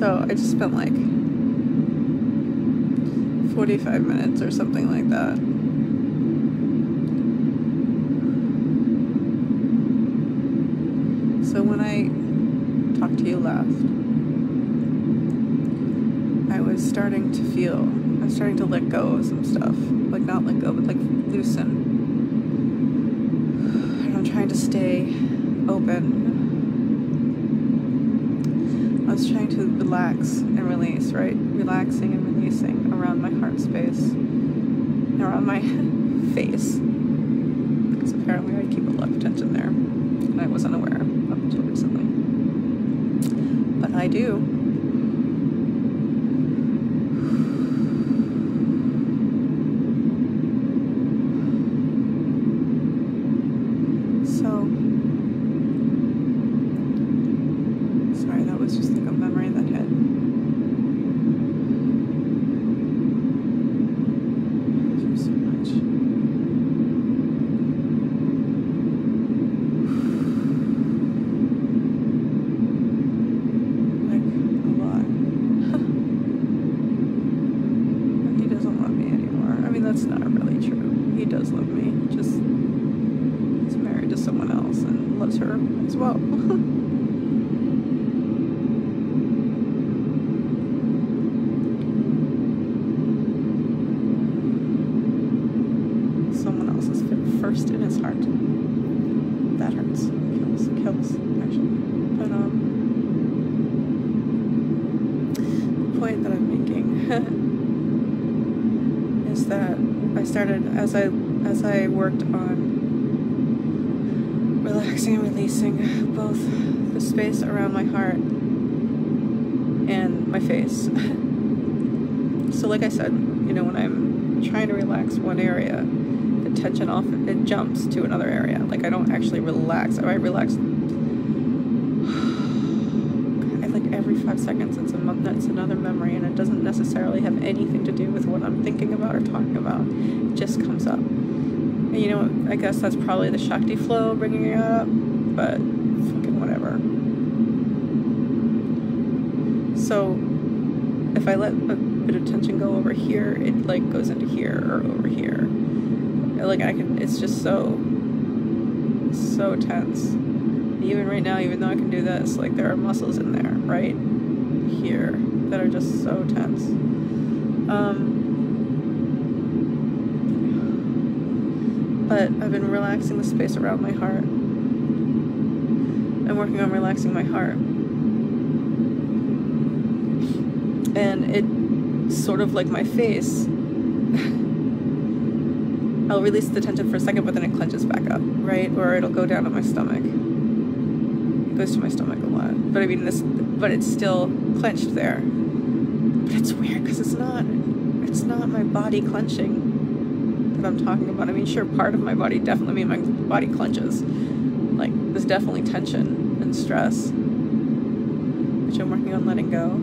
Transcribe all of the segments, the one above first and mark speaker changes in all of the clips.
Speaker 1: So I just spent like 45 minutes or something like that. So when I talked to you last, I was starting to let go of some stuff. Like not let go, but like loosen. And I'm trying to stay open. I was trying to relax and release, right? Relaxing and releasing around my heart space, around my face. Because apparently I keep a lot of tension there. And I wasn't aware up until recently. But I do. Sorry, that was just like a memory that hit. Thank you so much. Like, a lot. But he doesn't love me anymore. I mean, that's not really true. He does love me. Just, he's married to someone else and loves her as well. First in his heart. That hurts. Kills, actually. But, the point that I'm making is that I started, as I worked on relaxing and releasing both the space around my heart and my face. So like I said, you know, when I'm trying to relax one area, tension off, it jumps to another area. Like I don't actually relax. I relax like every 5 seconds. It's another memory, and it doesn't necessarily have anything to do with what I'm thinking about or talking about. It just comes up. And you know, I guess that's probably the Shakti flow bringing it up, but fucking whatever. So if I let a bit of tension go over here, it like goes into here or over here. Like it's just so tense. Even right now, even though I can do this, like there are muscles in there, right here, that are just so tense. But I've been relaxing the space around my heart. I'm working on relaxing my heart. And it's sort of like my face. I'll release the tension for a second, but then it clenches back up, right? Or it'll go down to my stomach. It goes to my stomach a lot. But I mean, but it's still clenched there. But it's weird because it's not my body clenching that I'm talking about. I mean, sure, part of my body definitely, my body clenches. Like, there's definitely tension and stress, which I'm working on letting go.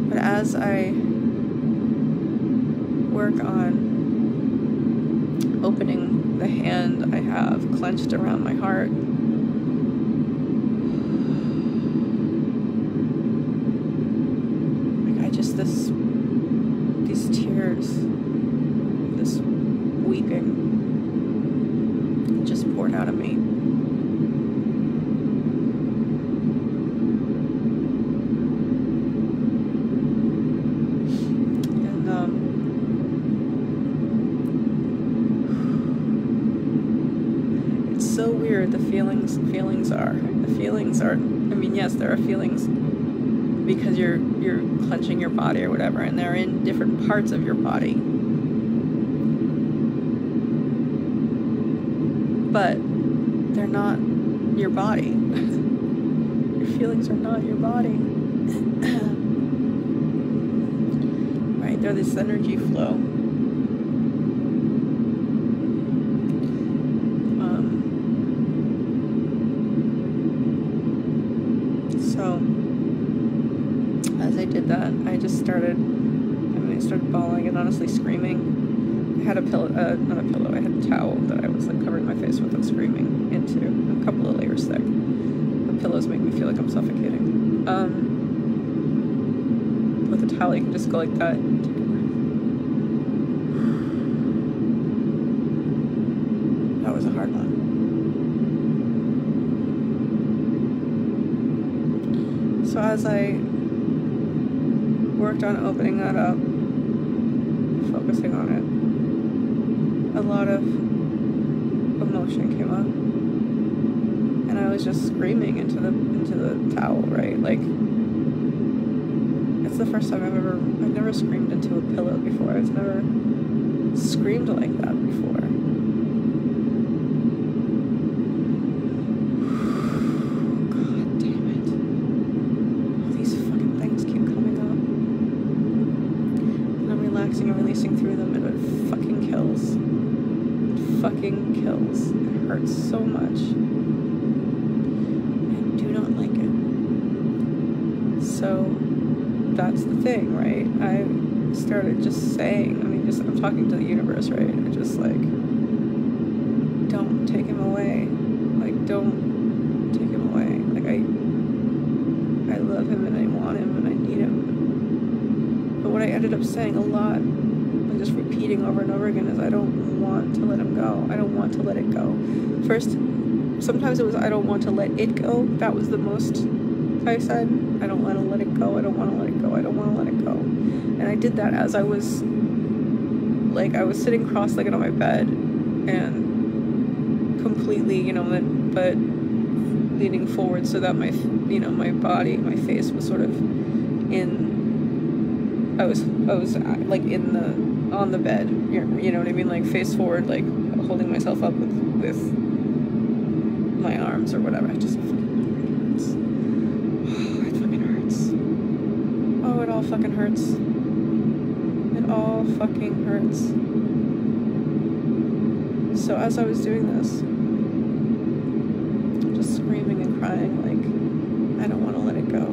Speaker 1: But as I work on opening the hand I have clenched around my heart, like these tears, this weeping just poured out of me. So weird. The feelings are, I mean, yes, there are feelings because you're clenching your body or whatever, and they're in different parts of your body, but they're not your body. Your feelings are not your body. Right, they're this energy flow. So as I did that, I started bawling and honestly screaming. I had a pillow, not a pillow, I had a towel that I was like covering my face with and screaming into, a couple of layers thick. The pillows make me feel like I'm suffocating. With a towel, you can just go like that. That was a hard one. So as I worked on opening that up, focusing on it, a lot of emotion came up, and I was just screaming into the towel, right? Like, it's the first time I've never screamed into a pillow before. I've never screamed like that before. God damn it. All these fucking things keep coming up. And I'm relaxing and releasing through them, and it fucking kills. It fucking kills. It hurts so much. I do not like it. So that's the thing, right? I started just saying, I'm talking to the universe, right? I just like, don't take him away. Like, don't take him away. Like, I love him and I want him and I need him. But what I ended up saying a lot, and just repeating over and over again, is I don't want to let him go. I don't want to let it go. First, sometimes it was I don't want to let it go. That was the most I said. I don't want to let it go. I don't want to let it go. I don't want to let it go. And I did that as I was sitting cross-legged on my bed and completely, but leaning forward so that my body, my face was sort of I was like on the bed, you know what I mean? Like face forward, like holding myself up with my arms or whatever. It just fucking hurts. Oh, it fucking hurts. Oh, it all fucking hurts. It all fucking hurts. So as I was doing this, just screaming and crying, like, I don't want to let it go.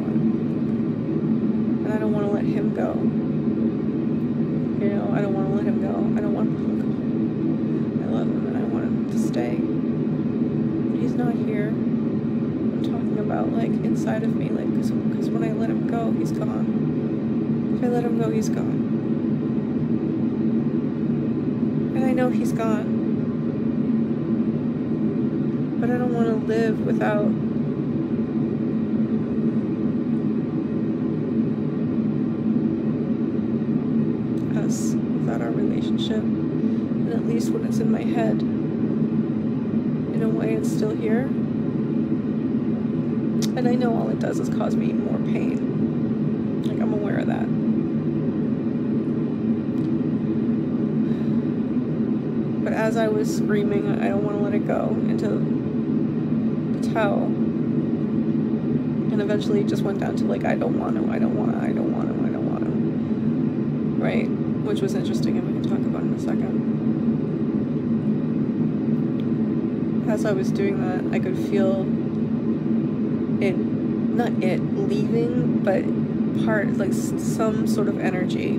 Speaker 1: And I don't want to let him go. I don't want to let him go. I don't want him to go. I love him and I want him to stay. But he's not here. I'm talking about, like, inside of me, like, because when I let him go, he's gone. If I let him go, he's gone. And I know he's gone. But I don't want to live without us, without our relationship. And at least when it's in my head, in a way it's still here. And I know all it does is cause me more pain. Like, I'm aware of that. But as I was screaming, I don't want to let it go, into the towel, and eventually it just went down to, like, I don't want him, I don't want him, I don't want him, I don't want him, right? Which was interesting, and we can talk about it in a second. As I was doing that, I could feel it, not it leaving, but like some sort of energy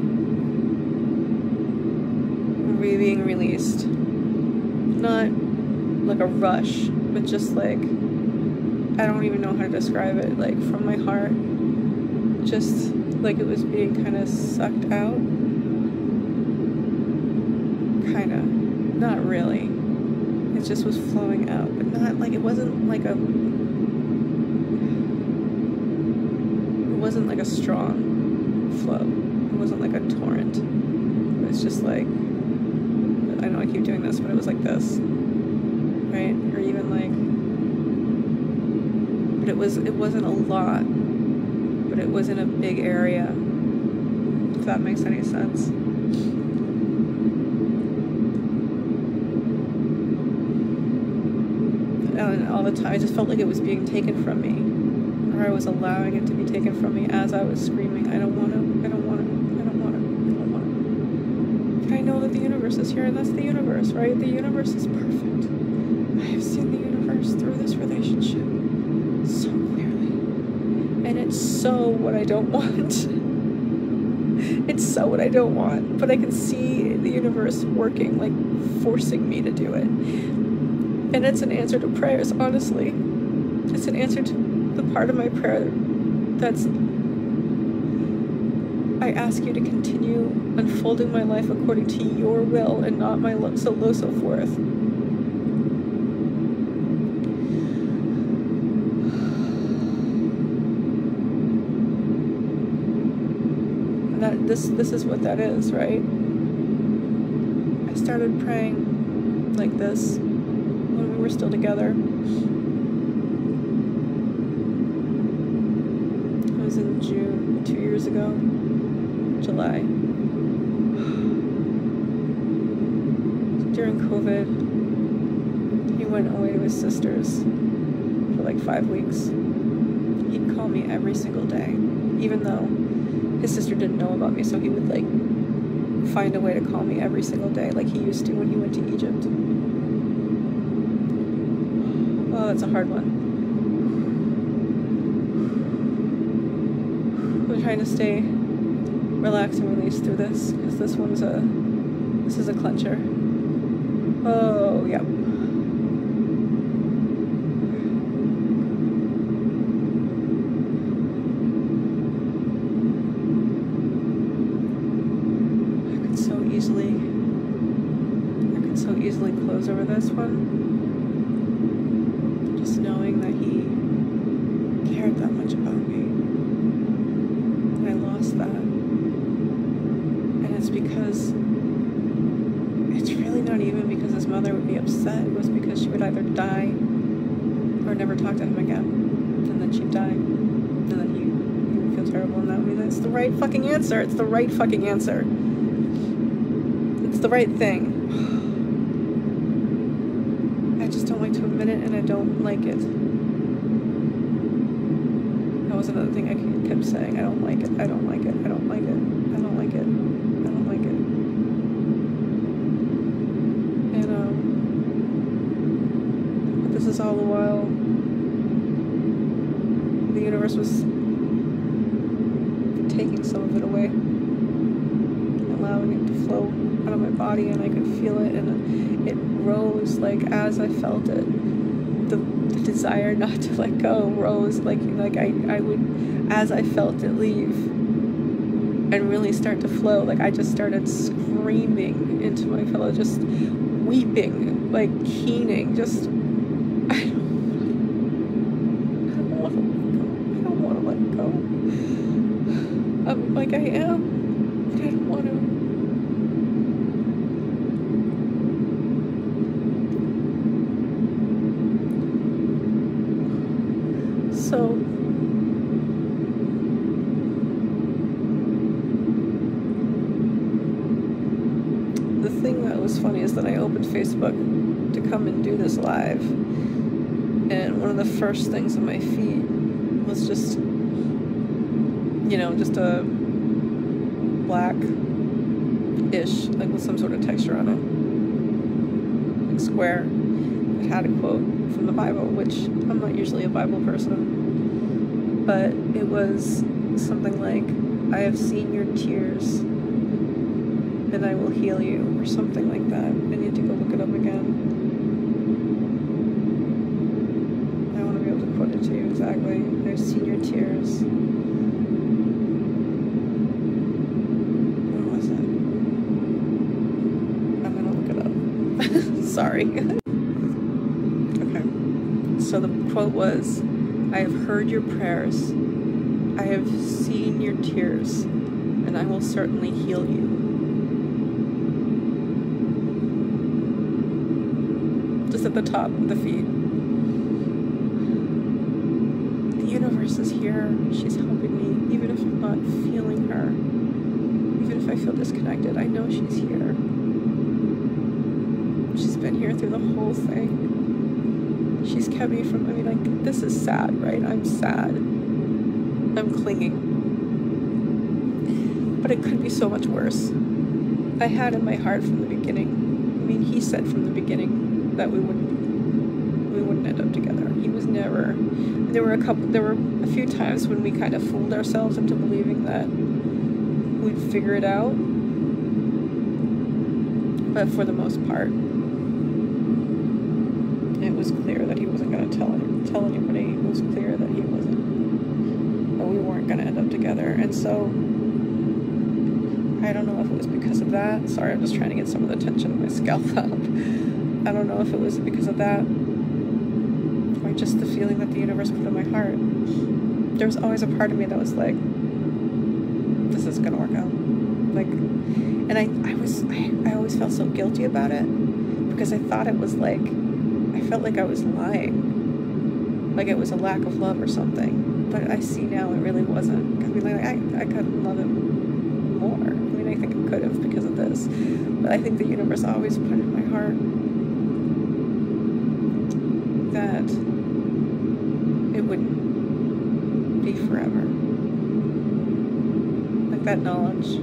Speaker 1: being released. Not like a rush, but just like, I don't even know how to describe it, like from my heart, just like it was being kind of sucked out. Kind of, not really. It just was flowing out, but not like, it wasn't like a strong flow. It wasn't like a torrent. It was just like, I know I keep doing this, but it was like this, right? Or even like, but it wasn't a lot, but it was in a big area, if that makes any sense. And all the time, I just felt like it was being taken from me, or I was allowing it to be taken from me as I was screaming, I don't want him, I don't want him, I don't want him, I don't want him. I know that the universe is here, and that's the universe, right? The universe is perfect. I have seen the universe through this relationship so clearly. And it's so what I don't want. It's so what I don't want. But I can see the universe working, like forcing me to do it. And it's an answer to prayers, honestly. It's an answer to the part of my prayer that's, I ask you to continue unfolding my life according to your will and not my so forth. And that this is what that is, right? I started praying like this when we were still together. It was in June, 2 years ago, July. During COVID, he went away to his sister's for like 5 weeks. He'd call me every single day, even though his sister didn't know about me, so he would like find a way to call me every single day like he used to when he went to Egypt. Oh, that's a hard one. I'm trying to stay relaxed and released through this, because this is a clencher. Oh, yeah. I could so easily close over this one. Just knowing that he cared that much about me. And I lost that. And it's because, it's really not even because his mother would be upset. It was because she would either die or never talk to him again. And then she'd die. And then he would feel terrible, and that would be, that's the right fucking answer. It's the right fucking answer. It's the right thing. I just don't like to admit it, and I don't like it. That was another thing I kept saying. I don't like it. I don't like it. I don't like it. I don't like it. I don't like it. And but this is all the while the universe was taking some of it away, allowing it to flow out of my body, and I could feel it, and it rose like as I felt it. The desire not to let go rose like I would, as I felt it leave and really start to flow. Like I just started screaming into my pillow, just weeping, like keening, just I don't want to let go. I'm like I am, but I don't want to. So the thing that was funny is that I opened Facebook to come and do this live, and one of the first things on my feed was just, you know, just a black-ish, like with some sort of texture on it, like square. It had a quote from the Bible, which I'm not usually a Bible person, but it was something like, I have seen your tears and I will heal you, or something like that. I need to go look it up again. I want to be able to quote it to you exactly. I've seen your tears. What was it? I'm gonna look it up. Sorry. Okay. So the quote was, I have heard your prayers. I have seen your tears, and I will certainly heal you. Just at the top of the feed. The universe is here. She's helping me, even if I'm not feeling her. Even if I feel disconnected, I know she's here. She's been here through the whole thing. She's kept me from, I mean, like, this is sad, right? I'm sad. I'm clinging. But it could be so much worse. I had in my heart from the beginning. I mean, he said from the beginning that we wouldn't end up together. He was never. There were a few times when we kind of fooled ourselves into believing that we'd figure it out. But for the most part, it was clear that he wasn't going to tell anybody. It was clear that he wasn't. but we weren't going to end up together. And so I don't know if it was because of that. Sorry, I'm just trying to get some of the tension in my scalp up. I don't know if it was because of that or just the feeling that the universe put in my heart. There was always a part of me that was like, this is gonna work out. Like, and I always felt so guilty about it because I thought it was like, I felt like I was lying, like it was a lack of love or something. But I see now it really wasn't. I mean, like I couldn't love him more. I mean, I think I could have because of this, but I think the universe always put in my heart that it wouldn't be forever. Like that knowledge.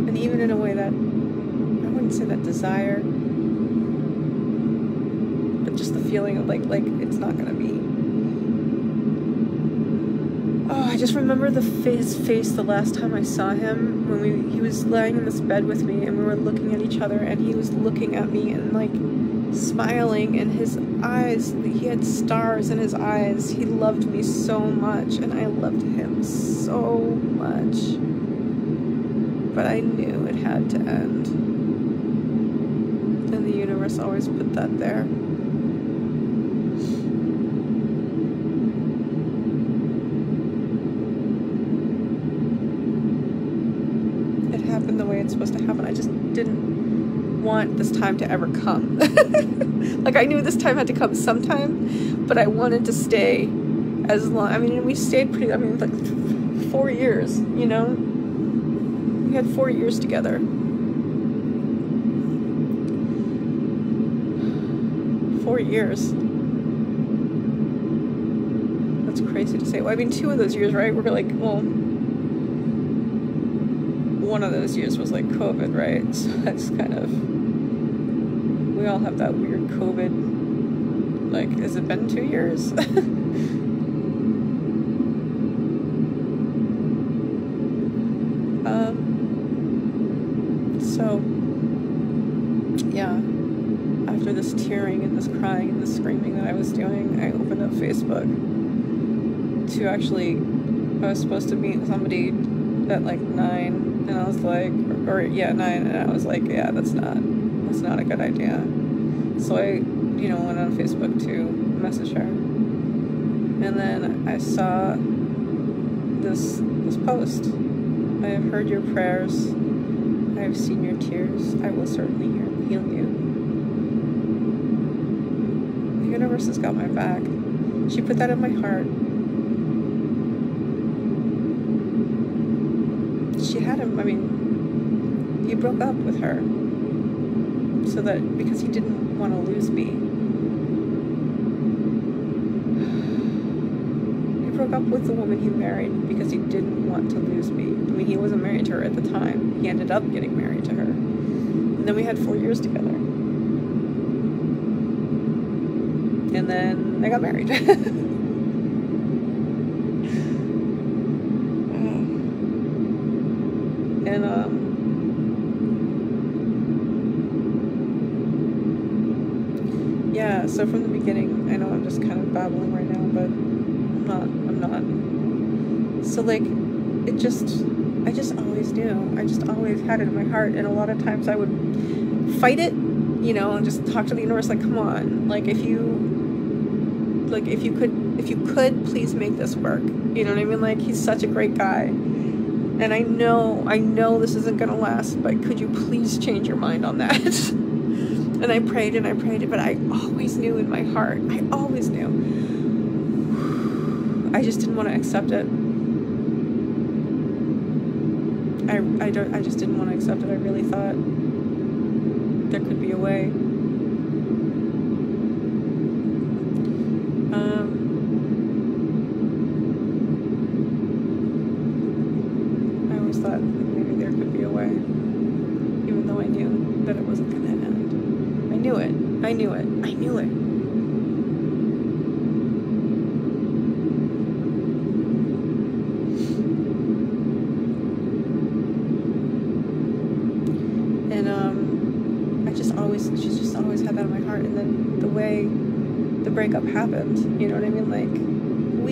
Speaker 1: And even in a way that, I wouldn't say that desire, but just the feeling of like it's not gonna be. Oh, I just remember his face the last time I saw him when he was lying in this bed with me and we were looking at each other and he was looking at me and like smiling, and his eyes, he had stars in his eyes. He loved me so much and I loved him so much, but I knew it had to end, and the universe always put that there. It happened the way it's supposed to happen. I just didn't want this time to ever come. Like I knew this time had to come sometime, but I wanted to stay as long. I mean, we stayed like 4 years, you know? We had 4 years together. 4 years. That's crazy to say. Well, I mean, 2 of those years, right? We're like, well, one of those years was like COVID, right? So that's kind of, we all have that weird COVID, like, has it been 2 years? So, yeah, after this tearing and this crying and this screaming that I was doing, I opened up Facebook to actually, I was supposed to meet somebody at like 9, and I was like, 9, and I was like, yeah, that's not a good idea. So I, went on Facebook to message her, and then I saw this post. I have heard your prayers. I have seen your tears. I will certainly heal you. The universe has got my back. She put that in my heart. She had him, I mean, he broke up with her so that, because he didn't want to lose me. He broke up with the woman he married because he didn't want to lose me. I mean, he wasn't married to her at the time. He ended up getting married to her. And then we had 4 years together. And then I got married. Yeah, so from the beginning, I know I'm just kind of babbling right now, but I'm not. So like, I just always knew. I just always had it in my heart, and a lot of times I would fight it, and just talk to the universe like, come on, like if you could please make this work. You know what I mean? Like, he's such a great guy. And I know this isn't gonna last, but could you please change your mind on that? And I prayed, but I always knew in my heart, I always knew. I just didn't want to accept it. I just didn't want to accept it. I really thought there could be a way. I always thought maybe there could be a way, even though I knew that it wasn't going to end. I knew it. And she's just always had that in my heart. And then the way the breakup happened, you know what I mean? Like,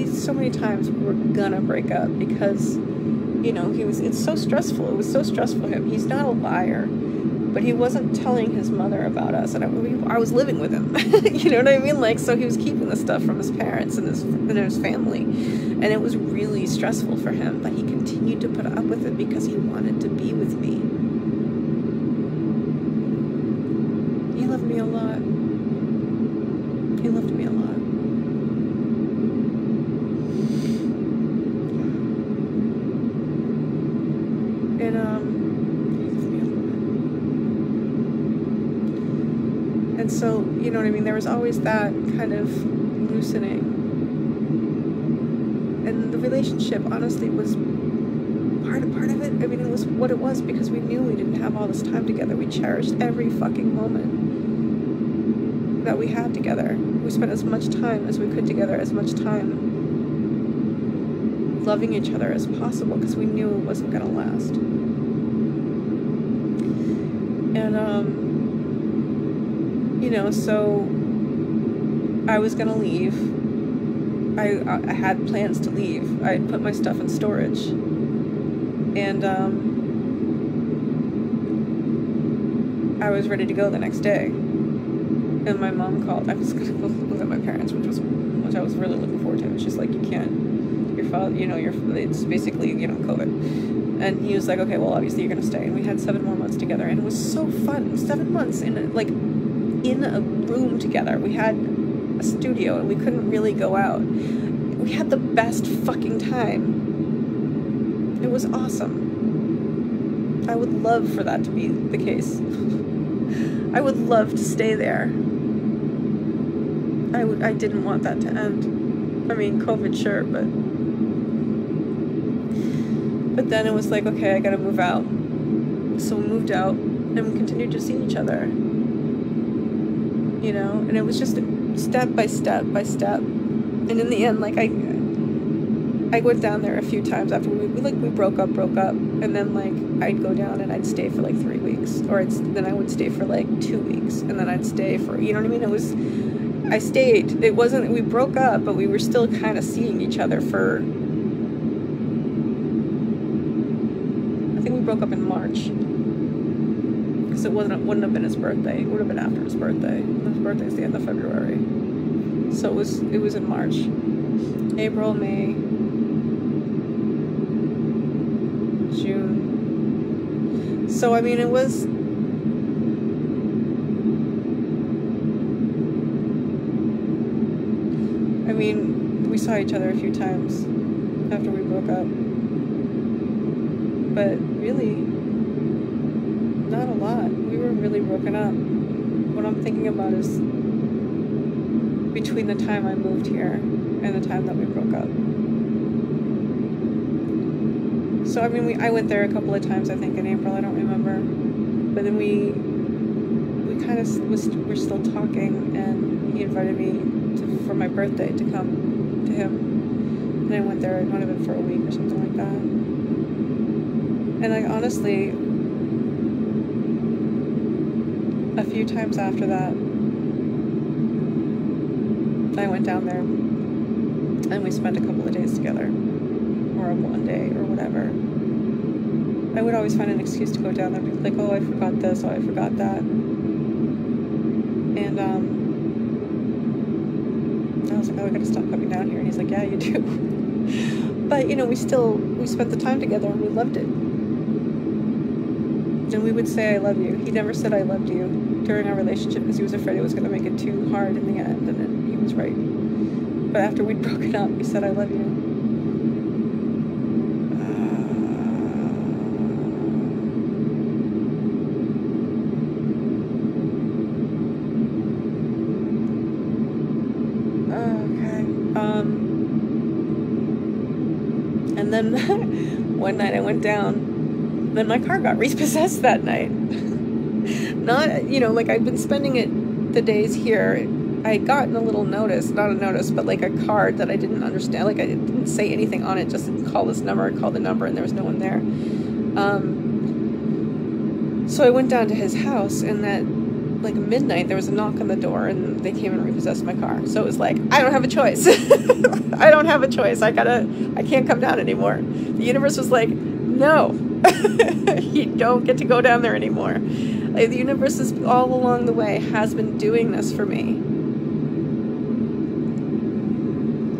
Speaker 1: so many times we were gonna break up because, you know, it's so stressful. It was so stressful for him. He's not a liar, but he wasn't telling his mother about us, and I was living with him. You know what I mean? Like, so he was keeping the stuff from his parents and his family, and it was really stressful for him, but he continued to put up with it because he wanted to be with me. He loved me a lot. He loved me a lot. And and so, you know what I mean, there was always that kind of loosening, and the relationship honestly was part of it. I mean, it was what it was because we knew we didn't have all this time together. We cherished every fucking moment that we had together. We spent as much time as we could together, as much time loving each other as possible, because we knew it wasn't gonna last. And you know, so I was gonna leave. I had plans to leave. I had put my stuff in storage, and I was ready to go the next day. And my mom called. I was gonna go live at my parents, which I was really looking forward to. And she's like, "You can't. Your father, you know, it's basically, you know, COVID." And he was like, "Okay, well, obviously you're gonna stay." And we had 7 more months together, and it was so fun. 7 months in a room together. We had a studio, and we couldn't really go out. We had the best fucking time. It was awesome. I would love for that to be the case. I would love to stay there. I didn't want that to end. I mean, COVID, sure, but then it was like, okay, I gotta move out. So we moved out, and we continued to see each other. You know, and it was just step by step by step. And in the end, like, I went down there a few times after we broke up, and then, like, I'd go down and I'd stay for like 3 weeks, or then I would stay for like 2 weeks, and then I'd stay for, you know what I mean? I stayed. It wasn't, we broke up, but we were still kind of seeing each other for, I think we broke up in March, because it wouldn't have been his birthday. It would have been after his birthday. His birthday's the end of February, so it was in March, April, May, June. So I mean, it was, I mean, we saw each other a few times after we broke up, but really not a lot. We were really broken up. What I'm thinking about is between the time I moved here and the time that we broke up. So I mean, I went there a couple of times, I think in April, I don't remember, but then we kind of were still talking, and he invited me for my birthday to come to him, and I went there. It might have been for a week or something like that. And I honestly, a few times after that, I went down there and we spent a couple of days together, or one day, or whatever. I would always find an excuse to go down there, and be like, oh, I forgot this, oh, I forgot that. And I was like, oh, I gotta stop coming down here. And he's like, yeah, you do. But, you know, we spent the time together, and we loved it. And we would say, I love you. He never said I loved you during our relationship, because he was afraid it was going to make it too hard in the end, and then he was right. But after we'd broken up, he said, I love you. And then one night I went down, then my car got repossessed that night. Not, you know, like, I'd been spending the days here. I had gotten a little notice, not a notice, but like a card that I didn't understand. Like, I didn't say anything on it, just call this number, call the number, and there was no one there. So I went down to his house, and like midnight, there was a knock on the door and they came and repossessed my car. So it was like, I don't have a choice. I don't have a choice. I can't come down anymore. The universe was like, no, you don't get to go down there anymore. Like, the universe is all along the way has been doing this for me.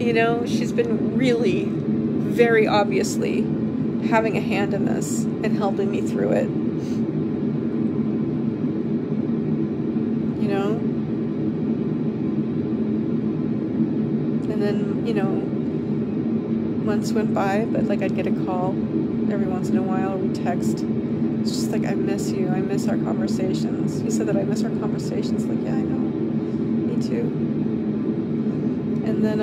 Speaker 1: You know, she's been really, very obviously having a hand in this and helping me through it. You know? And then, you know, months went by, but like I'd get a call every once in a while, or we'd text. It's just like, I miss you. I miss our conversations. He said that I miss our conversations. Like, yeah, I know. Me too. And then,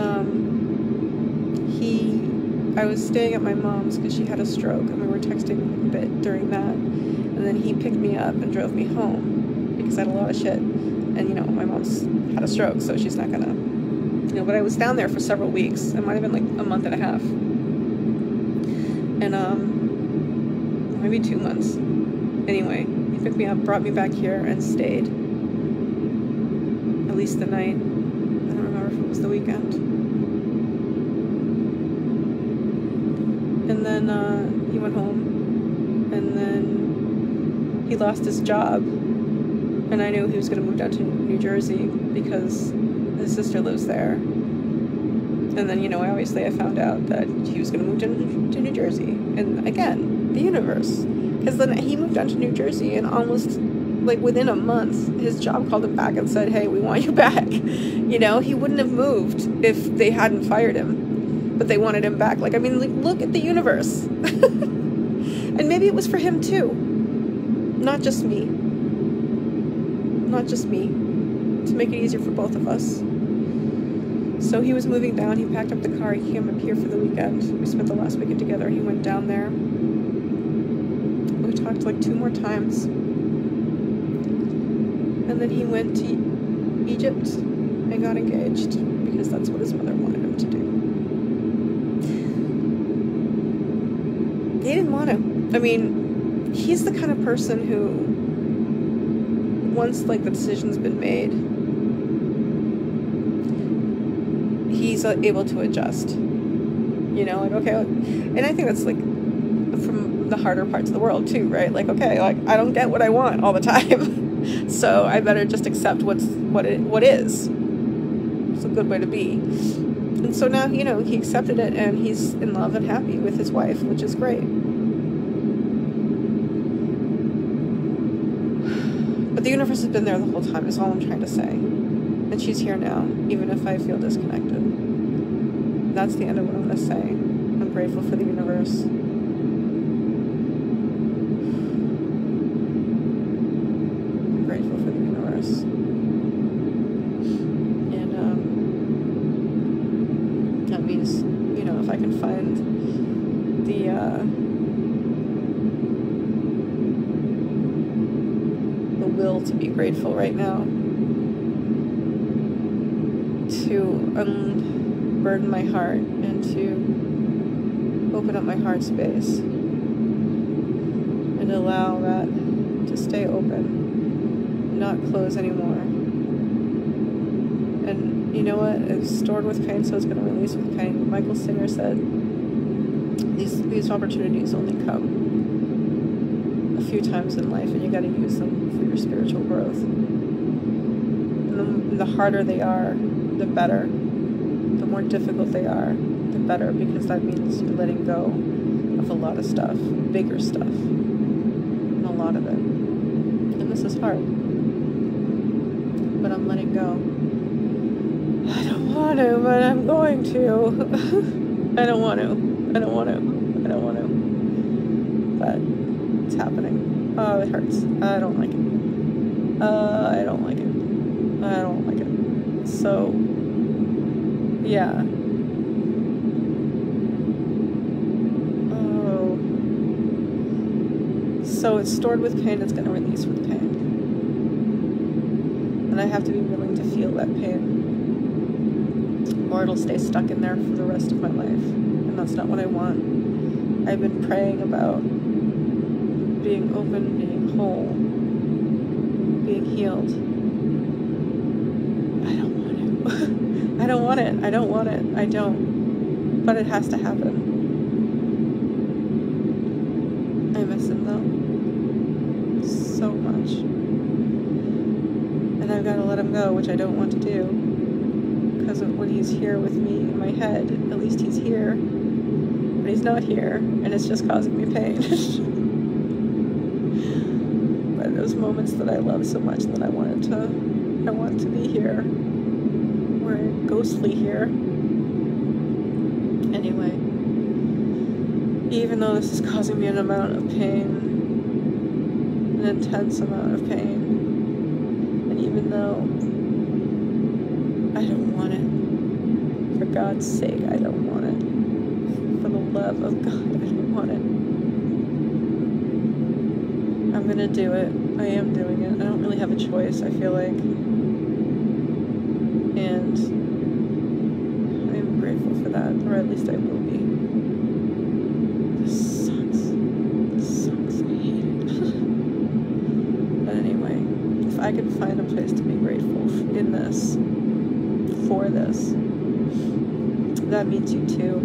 Speaker 1: I was staying at my mom's because she had a stroke, and we were texting a bit during that. And then he picked me up and drove me home because I had a lot of shit. And, you know, my mom's had a stroke, so she's not gonna, you know, but I was down there for several weeks. It might have been like a month and a half. And, maybe 2 months. Anyway, he picked me up, brought me back here, and stayed. At least the night. I don't remember if it was the weekend. And then he went home, and then he lost his job, and I knew he was going to move down to New Jersey because his sister lives there. And then, you know, obviously I found out that he was going to move to New Jersey, and again, the universe, because then he moved down to New Jersey, and almost like within a month his job called him back and said, hey, we want you back. You know, he wouldn't have moved if they hadn't fired him. But they wanted him back. Like, I mean, like, look at the universe. And maybe it was for him too. Not just me. Not just me. To make it easier for both of us. So he was moving down. He packed up the car. He came up here for the weekend. We spent the last weekend together. He went down there. We talked like 2 more times. And then he went to Egypt and got engaged because that's what his mother wanted him to do. He didn't want to. I mean, he's the kind of person who, once like the decision's been made, he's able to adjust. You know, like, okay, and I think that's like from the harder parts of the world too, right? Like, okay, like I don't get what I want all the time, so I better just accept what is. It's a good way to be. And so now, you know, he accepted it, and he's in love and happy with his wife, which is great. But the universe has been there the whole time, is all I'm trying to say. And she's here now, even if I feel disconnected. That's the end of what I'm going to say. I'm grateful for the universe. I'm grateful for the universe. That means, you know, if I can find the will to be grateful right now, to unburden my heart and to open up my heart space and allow that to stay open, not close anymore. And you know what? It's stored with pain, so it's going to release with pain. Michael Singer said, these opportunities only come a few times in life, and you got to use them for your spiritual growth. And the harder they are, the better. The more difficult they are, the better, because that means you're letting go of a lot of stuff, bigger stuff, and a lot of it. And this is hard, but I'm letting go. I don't want to, but I'm going to. I don't want to. I don't want to. I don't want to. But it's happening. Oh, it hurts. I don't like it. I don't like it. I don't like it. So, yeah. Oh. So it's stored with pain, it's going to release with pain. And I have to be willing to feel that pain, or it'll stay stuck in there for the rest of my life. And that's not what I want. I've been praying about being open, being whole, being healed. I don't want it. I don't want it. I don't. But it has to happen. I miss him though. So much. And I've got to let him go, which I don't want to do. Because when he's here with me in my head, at least he's here. But he's not here, and it's just causing me pain. But those moments that I love so much that I want to be here. We're ghostly here. Anyway, even though this is causing me an amount of pain, an intense amount of pain, and even though I don't want it, for God's sake, I don't want it. For the love of God, I don't want it. I'm gonna do it. I am doing it. I don't really have a choice, I feel like. And I'm grateful for that, or at least I will be. This sucks. This sucks. I hate it. But anyway, if I can find a place to be grateful in this, for this, that means you too.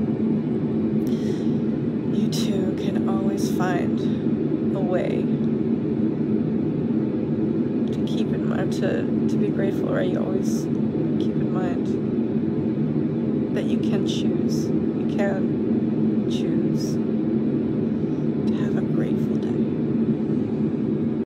Speaker 1: You too can always find a way to keep in mind, to be grateful, right? You always keep in mind that you can choose. You can